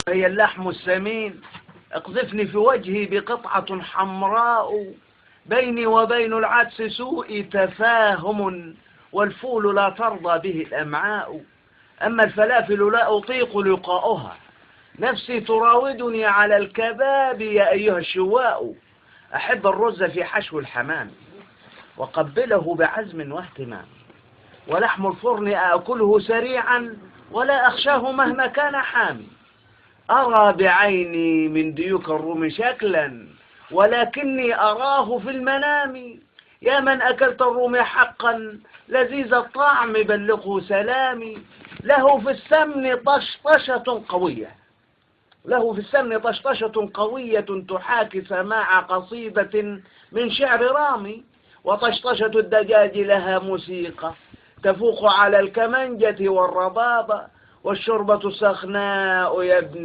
هي اللحم السمين، اقذفني في وجهي بقطعة حمراء، بيني وبين العدس سوء تفاهم، والفول لا ترضى به الأمعاء. أما الفلافل لا أطيق لقاؤها، نفسي تراودني على الكباب يا أيها الشواء. أحب الرز في حشو الحمام، وقبله بعزم واهتمام، ولحم الفرن آكله سريعا، ولا أخشاه مهما كان حامي. أرى بعيني من ديوك الروم شكلا، ولكني أراه في المنام. يا من أكلت الروم حقا لذيذ الطعم بلغه سلامي. له في السمن طشطشة قوية تحاكي سماع قصيدة من شعر رامي. وطشطشة الدجاج لها موسيقى تفوق على الكمنجة والربابة، والشوربة سخناء يا ابني.